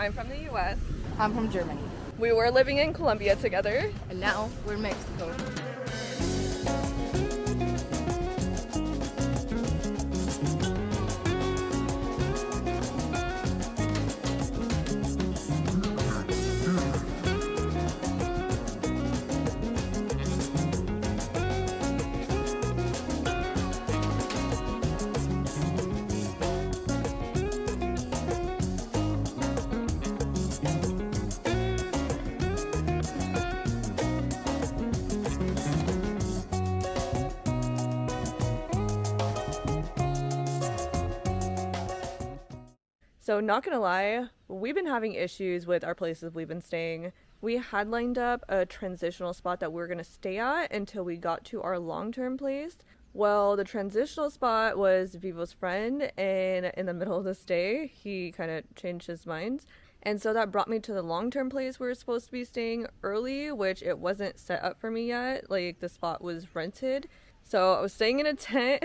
I'm from the US. I'm from Germany. We were living in Colombia together. And now we're in Mexico. So not gonna lie, we've been having issues with our places we've been staying. We had lined up a transitional spot that we were gonna stay at until we got to our long-term place. Well, the transitional spot was Vivo's friend, and in the middle of the stay, he kind of changed his mind. And so that brought me to the long-term place we were supposed to be staying early, which it wasn't set up for me yet. Like, the spot was rented. So I was staying in a tent.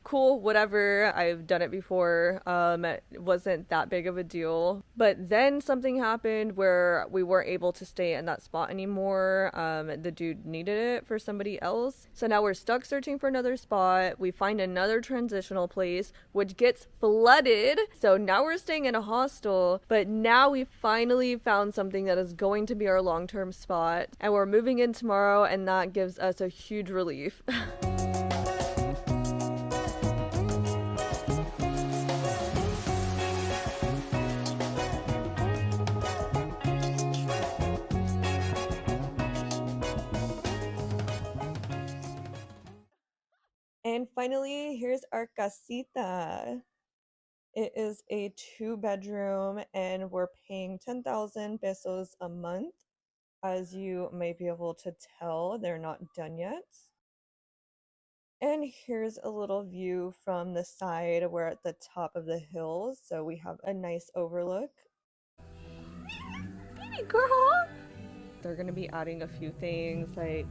Cool, whatever, I've done it before. It wasn't that big of a deal, but then something happened where we weren't able to stay in that spot anymore. The dude needed it for somebody else, so now we're stuck searching for another spot. We find another transitional place which gets flooded, so now we're staying in a hostel, but now we finally found something that is going to be our long-term spot, and we're moving in tomorrow, and that gives us a huge relief. And finally, here's our casita. It is a 2-bedroom and we're paying 10,000 pesos a month. As you may be able to tell, they're not done yet. And here's a little view from the side. We're at the top of the hills, so we have a nice overlook. Baby girl! They're gonna be adding a few things like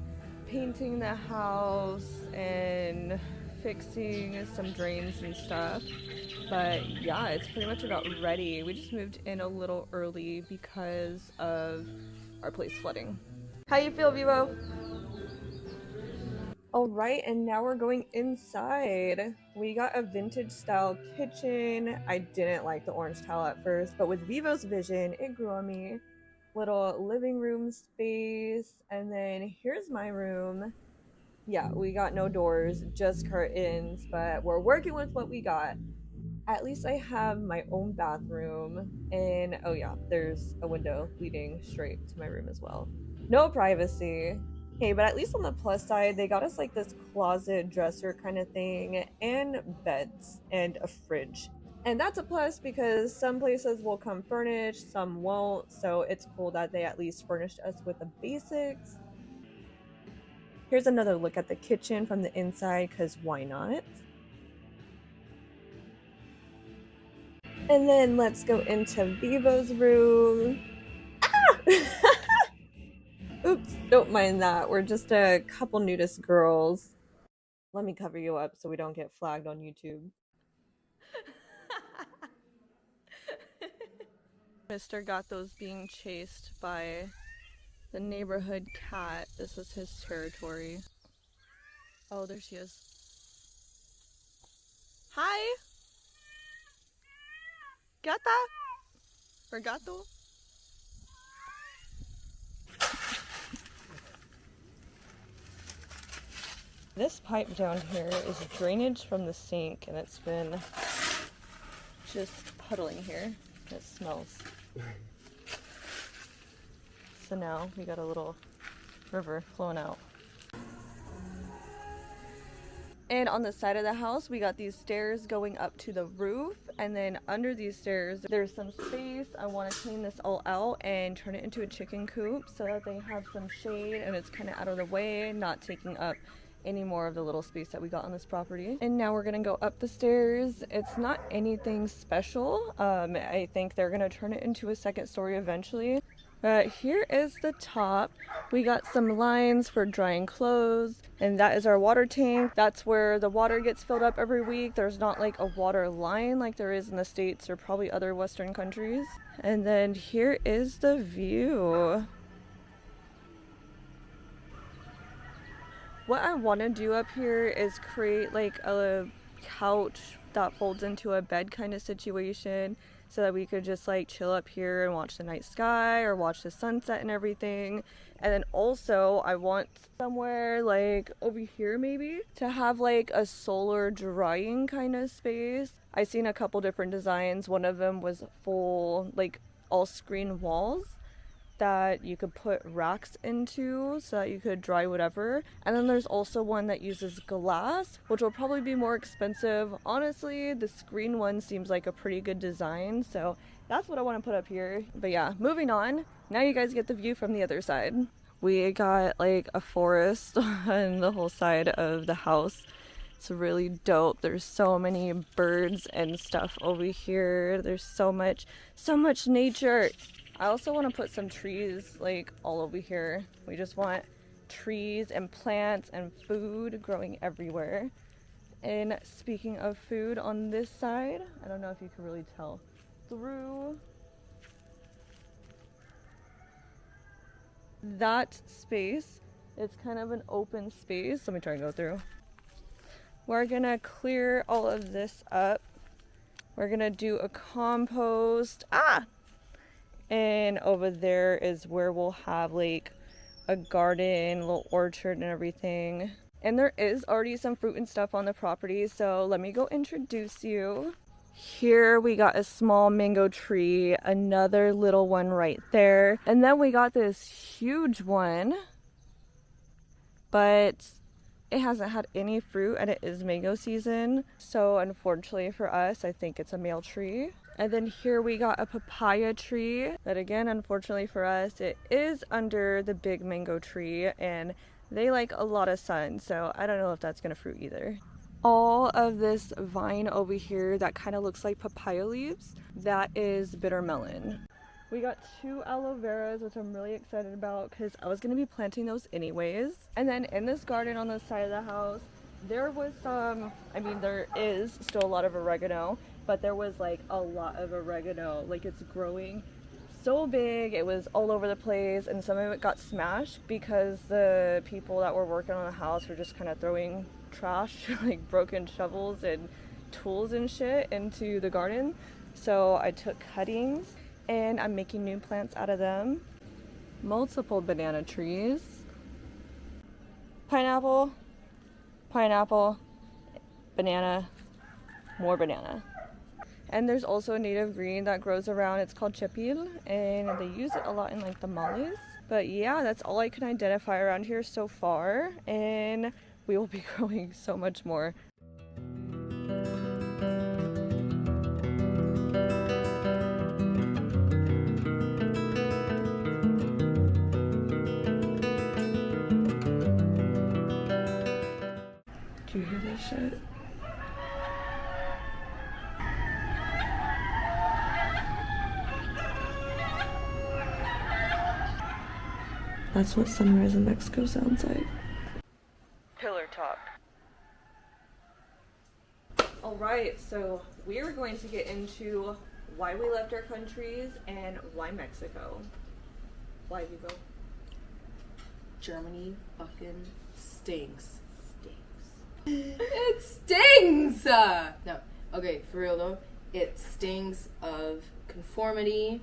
painting the house and fixing some drains and stuff, but yeah, it's pretty much about ready. We just moved in a little early because of our place flooding. How you feel, Vivo? All right, and now we're going inside. We got a vintage style kitchen. I didn't like the orange tile at first, but with Vivo's vision, it grew on me. Little living room space, and then here's my room. Yeah, we got no doors, just curtains, but we're working with what we got. At least I have my own bathroom, and oh yeah, there's a window leading straight to my room as well. No privacy. Hey, but at least on the plus side, they got us like this closet dresser kind of thing, and beds, and a fridge. And that's a plus because some places will come furnished, some won't, so it's cool that they at least furnished us with the basics. Here's another look at the kitchen from the inside, because why not? And then let's go into Vivo's room. Ah! Oops, don't mind that. We're just a couple nudist girls. Let me cover you up so we don't get flagged on YouTube. Mr. Gato's being chased by the neighborhood cat. This is his territory. Oh, there she is. Hi! Gata? Or gato? This pipe down here is drainage from the sink, and it's been just puddling here. It smells. So now we got a little river flowing out. And on the side of the house, we got these stairs going up to the roof, and then under these stairs, there's some space. I want to clean this all out and turn it into a chicken coop so that they have some shade and it's kind of out of the way, not taking up any more of the little space that we got on this property. And now we're gonna go up the stairs. It's not anything special. I think they're gonna turn it into a second story eventually. Here is the top. We got some lines for drying clothes, and that is our water tank. That's where the water gets filled up every week. There's not like a water line like there is in the States or probably other Western countries. And then here is the view. What I want to do up here is create like a couch that folds into a bed kind of situation so that we could just like chill up here and watch the night sky or watch the sunset and everything. And then also I want somewhere like over here maybe to have like a solar drying kind of space. I seen a couple different designs. One of them was full like all screen walls that you could put racks into so that you could dry whatever. And then there's also one that uses glass, which will probably be more expensive. Honestly, the screen one seems like a pretty good design, so that's what I want to put up here. But yeah, moving on. Now you guys get the view from the other side. We got like a forest on the whole side of the house. It's really dope. There's so many birds and stuff over here. There's so much nature. I also want to put some trees like all over here. We just want trees and plants and food growing everywhere. And speaking of food, on this side, I don't know if you can really tell through that space, it's kind of an open space. Let me try and go through. We're gonna clear all of this up. We're gonna do a compost. And over there is where we'll have like a garden, a little orchard and everything. And there is already some fruit and stuff on the property, so let me go introduce you. Here we got a small mango tree, another little one right there. And then we got this huge one, but it hasn't had any fruit and it is mango season. So unfortunately for us, I think it's a male tree. And then here we got a papaya tree that again, unfortunately for us, it is under the big mango tree and they like a lot of sun. So I don't know if that's gonna fruit either. All of this vine over here that kind of looks like papaya leaves, that is bitter melon. We got 2 aloe veras, which I'm really excited about because I was going to be planting those anyways. And then in this garden on the side of the house, there was there is still a lot of oregano, but there was like a lot of oregano. Like it's growing so big, it was all over the place, and some of it got smashed because the people that were working on the house were just kind of throwing trash, like broken shovels and tools and shit into the garden. So I took cuttings and I'm making new plants out of them. Multiple banana trees. Pineapple, pineapple, banana, more banana. And there's also a native green that grows around. It's called chipil, and they use it a lot in like tamales. But yeah, that's all I can identify around here so far, and we will be growing so much more. Do you hear this shit? That's what sunrise in Mexico sounds like. Pillar top. Alright, so we're going to get into why we left our countries and why Mexico. Why, Hugo? Germany fucking stinks. Stinks. It stings! No, okay, for real though, it stings of conformity,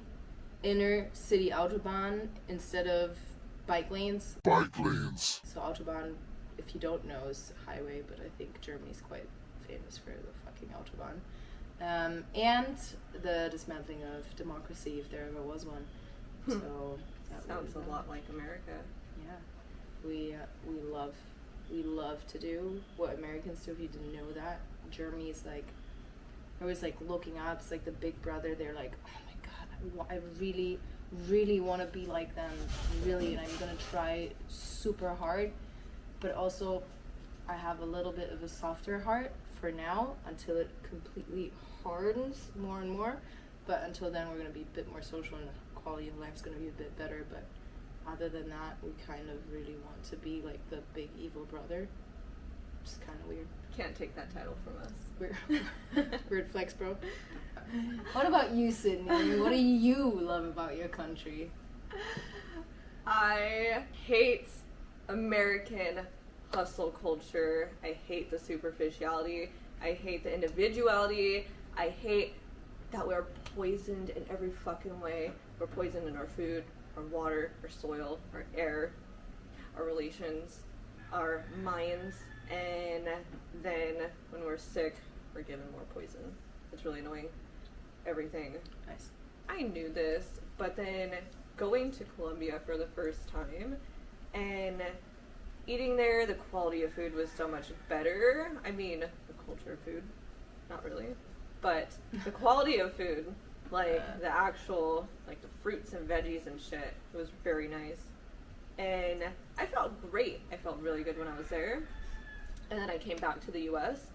inner city autobahn instead of bike lanes. So autobahn, if you don't know, is highway, but I think Germany's quite famous for the fucking autobahn. And the dismantling of democracy, if there ever was one. So that sounds a lot like America. Yeah, we love to do what Americans do. If you didn't know that, Germany's like, I was like looking up. It's like the big brother. They're like, oh my god, I really want to be like them, really, and I'm gonna try super hard. But also, I have a little bit of a softer heart for now until it completely hardens more and more. But until then, we're gonna be a bit more social and quality of life is going to be a bit better, but other than that, we kind of really want to be like the big evil brother. Just kind of weird. Can't take that title from us. Weird flex, bro. What about you, Sydney? What do you love about your country? I hate American hustle culture. I hate the superficiality. I hate the individuality. I hate that we're poisoned in every fucking way. We're poisoned in our food, our water, our soil, our air, our relations, our minds, and then when we're sick, we're given more poison. It's really annoying. Everything. Nice. I knew this, but then going to Colombia for the first time and eating there, the quality of food was so much better. I mean, the culture of food, not really, but the quality of food, like the actual, like the fruits and veggies and shit, it was very nice. And I felt great. I felt really good when I was there. And then I came back to the US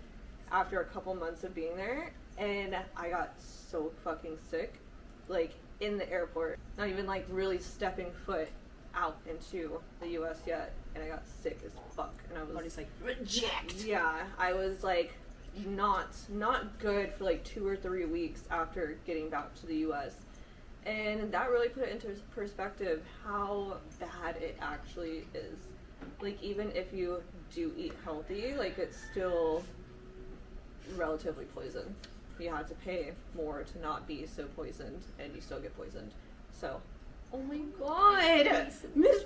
after a couple months of being there, and I got so fucking sick, like in the airport, not even like really stepping foot out into the US yet, and I got sick as fuck, and I was Body's like, reject! Yeah, I was like not good for like 2 or 3 weeks after getting back to the US, and that really put it into perspective how bad it actually is. Like, even if you do eat healthy, like, it's still relatively poison. You have to pay more to not be so poisoned, and you still get poisoned. So, oh my god! Mr.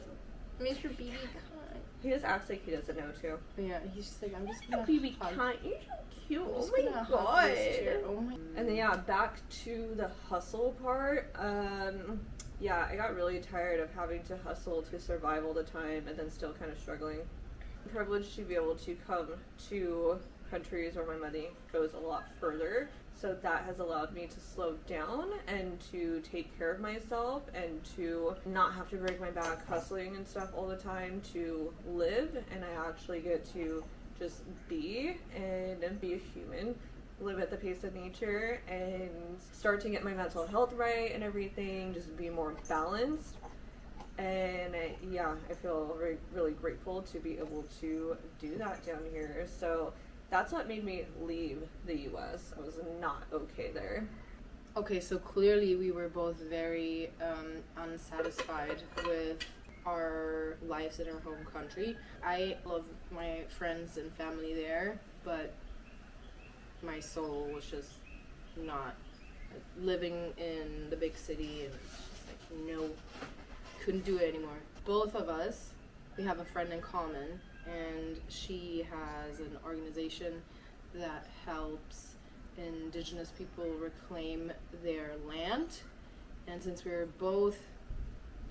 BB Cunt. He just acts like he doesn't know too. Yeah, he's just like, I'm just gonna BB hug. Cunt, you're so cute. I'm Oh just my gonna hug god! this chair. Oh my. And then yeah, back to the hustle part. Yeah, I got really tired of having to hustle to survive all the time and then still kind of struggling. I'm privileged to be able to come to countries where my money goes a lot further. So that has allowed me to slow down and to take care of myself and to not have to break my back hustling and stuff all the time to live. And I actually get to just be and be a human, live at the pace of nature, and start to get my mental health right and everything, just be more balanced. And yeah, I feel really grateful to be able to do that down here. So that's what made me leave the US. I was not okay there. Okay, so clearly we were both very unsatisfied with our lives in our home country. I love my friends and family there, but my soul was just not living in the big city, and it's just like, no, couldn't do it anymore. Both of us, we have a friend in common, and she has an organization that helps indigenous people reclaim their land. And since we were both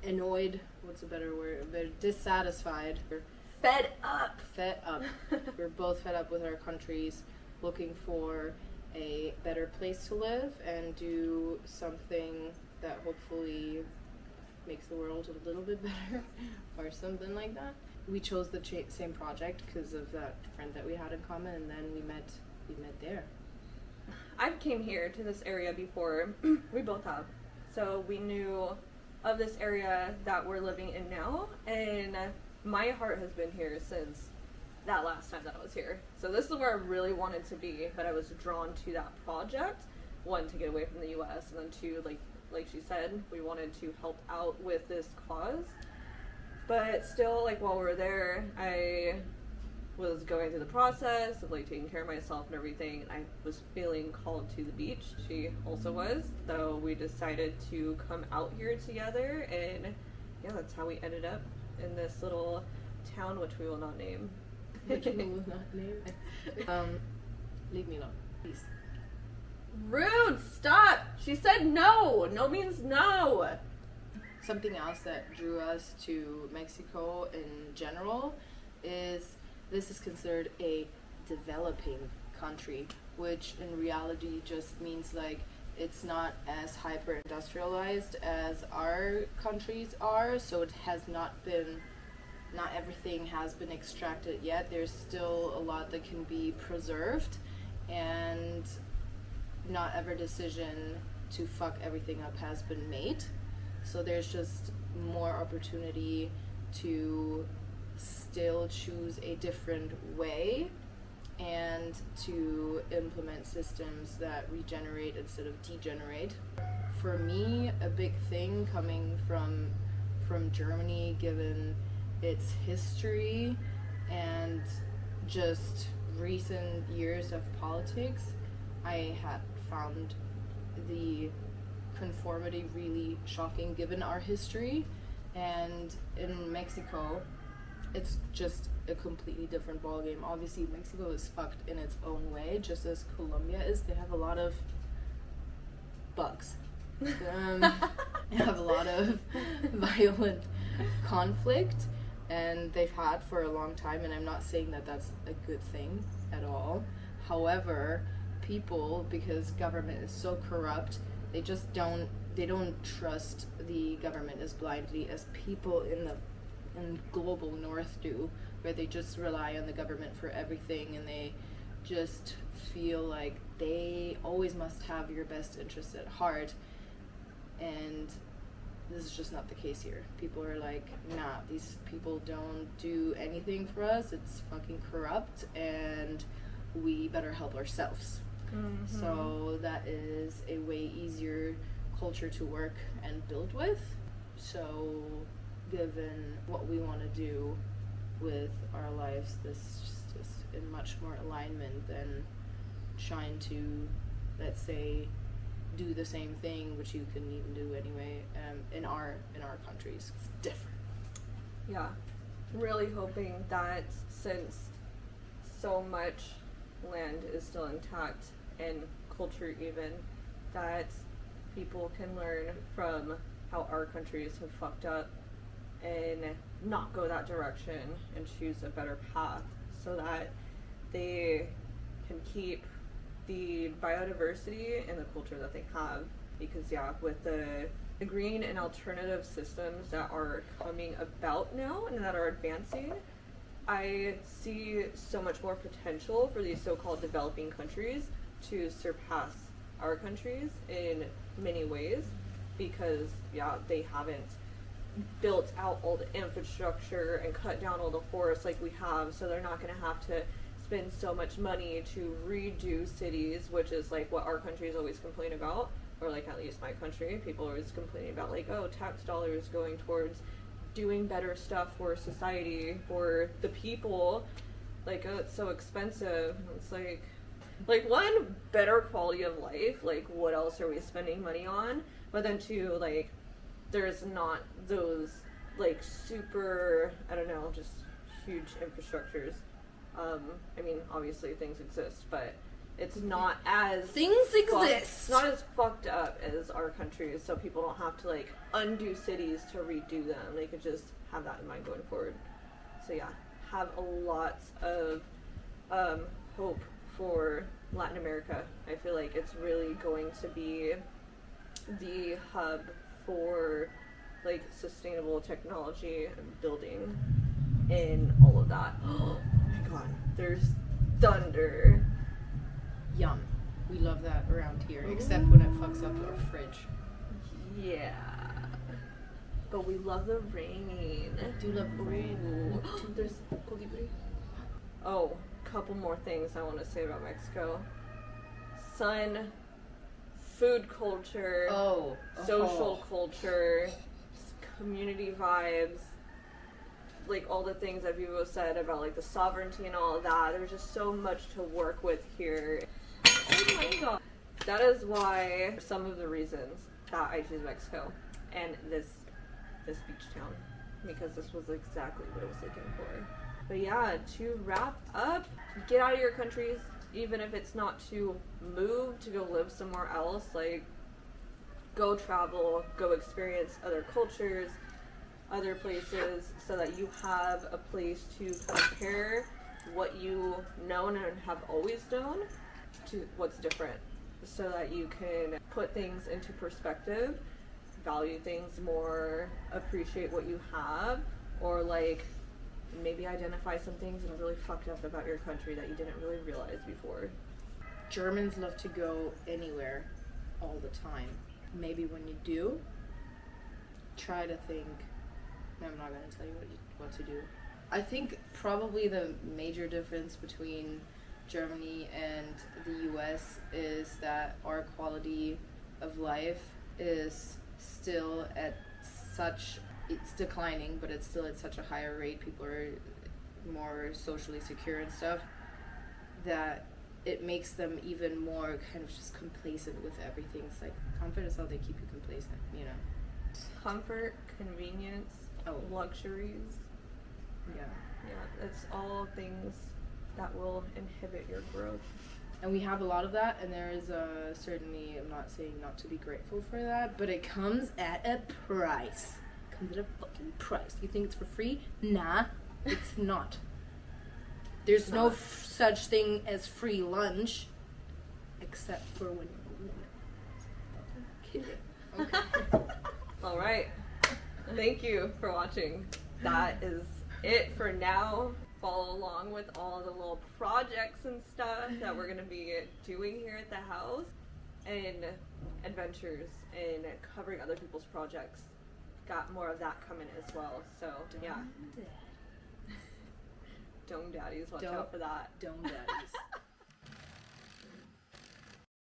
annoyed, what's a better word, dissatisfied, Fed up. We're both fed up with our countries, looking for a better place to live and do something that hopefully makes the world a little bit better or something like that. We chose the same project because of that friend that we had in common, and then we met there. I came here to this area before. We both have. So we knew of this area that we're living in now, and my heart has been here since that last time that I was here. So this is where I really wanted to be, but I was drawn to that project. One, to get away from the US, and then two, like she said, we wanted to help out with this cause. But still, like, while we were there, I was going through the process of like taking care of myself and everything, and I was feeling called to the beach. She also was, so we decided to come out here together, and yeah, that's how we ended up in this little town, which we will not name. Which we will not name. Leave me alone, please. Rude! Stop! She said no! No means no! Something else that drew us to Mexico in general is this is considered a developing country, which in reality just means like it's not as hyper industrialized as our countries are, so it has not everything has been extracted yet. There's still a lot that can be preserved, and not every decision to fuck everything up has been made. So there's just more opportunity to still choose a different way and to implement systems that regenerate instead of degenerate. For me, a big thing coming from Germany, given its history and just recent years of politics, I had found the conformity really shocking given our history. And in Mexico, it's just a completely different ballgame. Obviously, Mexico is fucked in its own way, just as Colombia is. They have a lot of bugs. They have a lot of violent conflict, and they've had for a long time, and I'm not saying that that's a good thing at all. However, people, because government is so corrupt, they don't trust the government as blindly as people in global north do, where they just rely on the government for everything, and they just feel like they always must have your best interests at heart. And this is just not the case here. People are like, nah, these people don't do anything for us. It's fucking corrupt, and we better help ourselves. Mm-hmm. So that is a way easier culture to work and build with. So given what we want to do with our lives, this just is in much more alignment than trying to, let's say, do the same thing, which you couldn't even do anyway, in our countries. It's different. Yeah, really hoping that since so much land is still intact and culture even, that people can learn from how our countries have fucked up and not go that direction and choose a better path, so that they can keep the biodiversity and the culture that they have. Because with the green and alternative systems that are coming about now and that are advancing, I see so much more potential for these so-called developing countries to surpass our countries in many ways, because they haven't built out all the infrastructure and cut down all the forests like we have, so they're not going to have to spend so much money to redo cities, which is like what our countries always complain about, or like at least my country, people are always complaining about, like, oh, tax dollars going towards doing better stuff for society, for the people, like, oh, it's so expensive. It's like one, better quality of life, like what else are we spending money on? But then two, like, there's not those like super, I don't know, just huge infrastructures. I mean, obviously things exist, but it's not as not as fucked up as our countries, so people don't have to like undo cities to redo them. They could just have that in mind going forward. So have a lot of hope for Latin America. I feel like it's really going to be the hub for like sustainable technology and building and all of that. Oh my god, there's thunder. Yum. We love that around here. Ooh. Except when it fucks up our fridge. Yeah. But we love the rain. I do love the rain. There's colibri. Oh, couple more things I want to say about Mexico. Sun, food culture, social culture, community vibes, like all the things that Vivo said about like the sovereignty and all of that. There's just so much to work with here. Oh my god. That is why some of the reasons that I choose Mexico and this beach town, because this was exactly what I was looking for. But to wrap up, get out of your countries, even if it's not to move to go live somewhere else. Like, go travel, go experience other cultures, other places, so that you have a place to compare what you know and have always known to what's different, so that you can put things into perspective, value things more, appreciate what you have, or like maybe identify some things that are really fucked up about your country that you didn't really realize before. Germans love to go anywhere all the time. Maybe when you do, try to think. No, I'm not going to tell you what to do. I think probably the major difference between Germany and the US is that our quality of life is still at such, it's declining, but it's still at such a higher rate. People are more socially secure and stuff, that it makes them even more kind of just complacent with everything. It's like, comfort is how they keep you complacent, you know? Comfort, convenience, luxuries. Yeah. Yeah, it's all things that will inhibit your growth. And we have a lot of that, and there is certainly, I'm not saying not to be grateful for that, but it comes at a price. It comes at a fucking price. You think it's for free? Nah, it's not. There's no such thing as free lunch, except for when you're a woman. Kidding. Okay. All right. Thank you for watching. That is it for now. Follow along with all the little projects and stuff that we're going to be doing here at the house, and adventures and covering other people's projects. Got more of that coming as well. So, yeah. Dome Daddies, watch out for that. Dome Daddies.